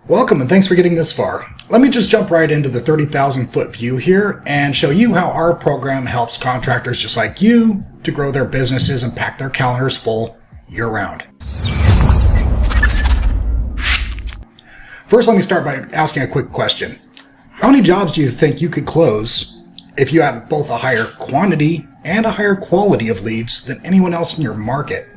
Welcome and thanks for getting this far. Let me just jump right into the 30,000 foot view here and show you how our program helps contractors just like you to grow their businesses and pack their calendars full year round. First, let me start by asking a quick question. How many jobs do you think you could close if you had both a higher quantity and a higher quality of leads than anyone else in your market?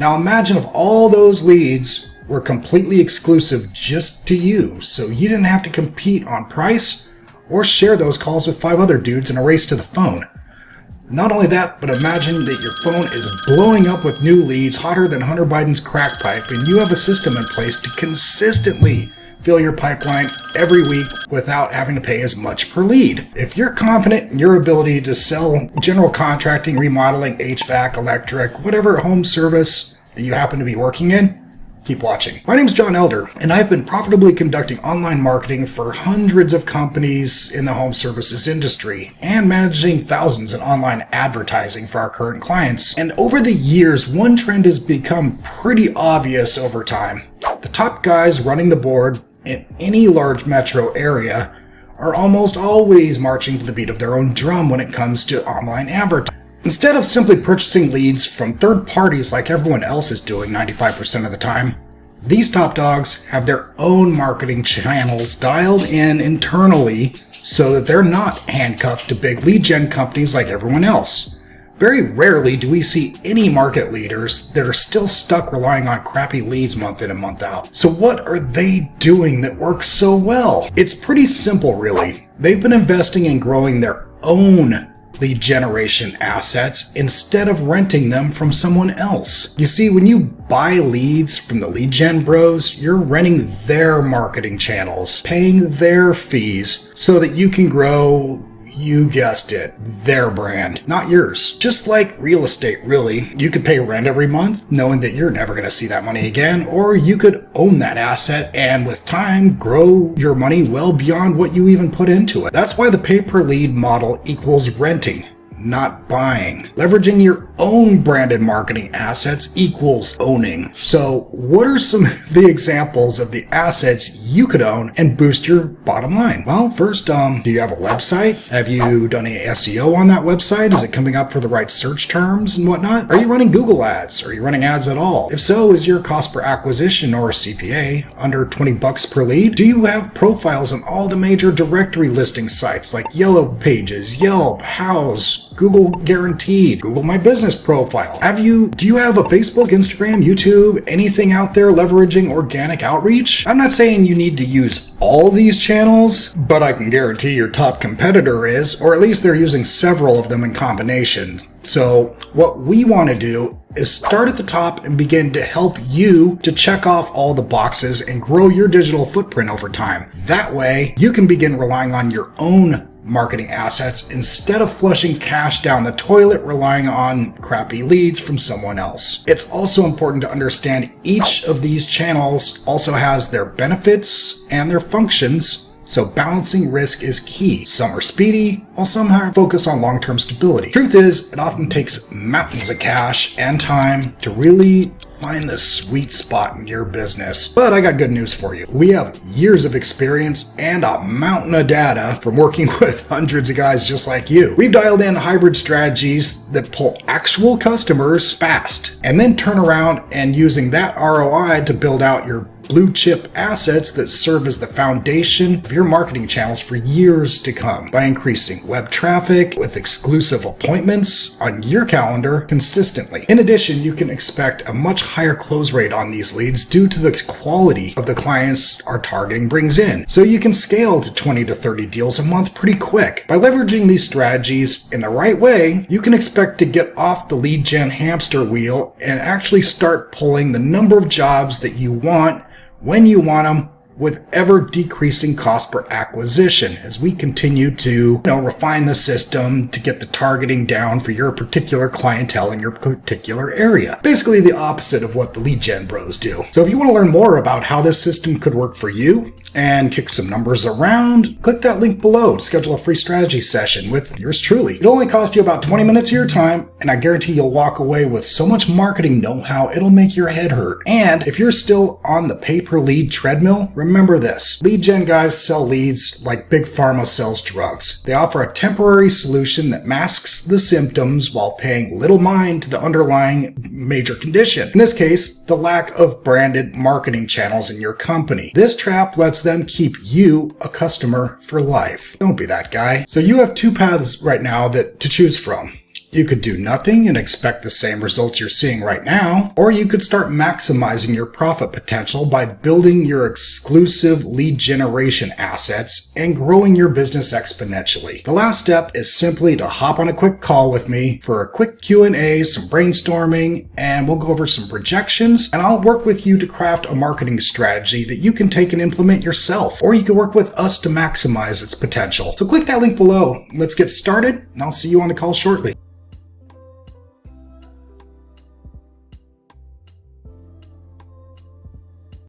Now imagine if all those leads were completely exclusive just to you, so you didn't have to compete on price or share those calls with 5 other dudes in a race to the phone. Not only that, but imagine that your phone is blowing up with new leads hotter than Hunter Biden's crack pipe, and you have a system in place to consistently fill your pipeline every week without having to pay as much per lead. If you're confident in your ability to sell general contracting, remodeling, HVAC, electric, whatever home service that you happen to be working in, keep watching. My name is John Elder, and I've been profitably conducting online marketing for hundreds of companies in the home services industry and managing thousands in online advertising for our current clients. And over the years, one trend has become pretty obvious over time. The top guys running the board in any large metro area are almost always marching to the beat of their own drum when it comes to online advertising. Instead of simply purchasing leads from third parties like everyone else is doing 95% of the time, these top dogs have their own marketing channels dialed in internally so that they're not handcuffed to big lead gen companies like everyone else. Very rarely do we see any market leaders that are still stuck relying on crappy leads month in and month out. So what are they doing that works so well? It's pretty simple, really. They've been investing in growing their own lead generation assets instead of renting them from someone else. You see, when you buy leads from the lead gen bros, you're renting their marketing channels, paying their fees so that you can grow, you guessed it, their brand, not yours. Just like real estate, really. You could pay rent every month knowing that you're never going to see that money again, or you could own that asset and with time grow your money well beyond what you even put into it. That's why the pay-per-lead model equals renting, not buying. Leveraging your own branded marketing assets equals owning. So what are some of the examples of the assets you could own and boost your bottom line? Well, first, do you have a website? Have you done any SEO on that website? Is it coming up for the right search terms and whatnot? Are you running Google ads? Are you running ads at all? If so, is your cost per acquisition or CPA under $20 per lead? Do you have profiles on all the major directory listing sites like Yellow Pages, Yelp, Houzz, Google Guaranteed, Google My Business profile? Do you have a Facebook, Instagram, YouTube, anything out there leveraging organic outreach? I'm not saying you need to use all these channels, but I can guarantee your top competitor is, or at least they're using several of them in combination. So what we want to do is start at the top and begin to help you to check off all the boxes and grow your digital footprint over time. That way, you can begin relying on your own marketing assets instead of flushing cash down the toilet relying on crappy leads from someone else. It's also important to understand each of these channels also has their benefits and their functions. So balancing risk is key. Some are speedy, while some focus on long-term stability. Truth is, it often takes mountains of cash and time to really find the sweet spot in your business. But I got good news for you. We have years of experience and a mountain of data from working with hundreds of guys just like you. We've dialed in hybrid strategies that pull actual customers fast and then turn around and using that ROI to build out your blue chip assets that serve as the foundation of your marketing channels for years to come by increasing web traffic with exclusive appointments on your calendar consistently. In addition, you can expect a much higher close rate on these leads due to the quality of the clients our targeting brings in. So you can scale to 20 to 30 deals a month pretty quick. By leveraging these strategies in the right way, you can expect to get off the lead gen hamster wheel and actually start pulling the number of jobs that you want when you want them with ever decreasing cost per acquisition as we continue to refine the system to get the targeting down for your particular clientele in your particular area. Basically the opposite of what the lead gen bros do. So if you want to learn more about how this system could work for you and kick some numbers around, click that link below to schedule a free strategy session with yours truly. It'll only cost you about 20 minutes of your time, and I guarantee you'll walk away with so much marketing know-how it'll make your head hurt. And if you're still on the pay-per-lead treadmill, Remember this, lead gen guys sell leads like Big Pharma sells drugs. They offer a temporary solution that masks the symptoms while paying little mind to the underlying major condition. In this case, the lack of branded marketing channels in your company. This trap lets them keep you a customer for life. Don't be that guy. So you have two paths right now to choose from. You could do nothing and expect the same results you're seeing right now, or you could start maximizing your profit potential by building your exclusive lead generation assets and growing your business exponentially. The last step is simply to hop on a quick call with me for a quick Q&A, some brainstorming, and we'll go over some projections, and I'll work with you to craft a marketing strategy that you can take and implement yourself, or you can work with us to maximize its potential. So click that link below. Let's get started, and I'll see you on the call shortly.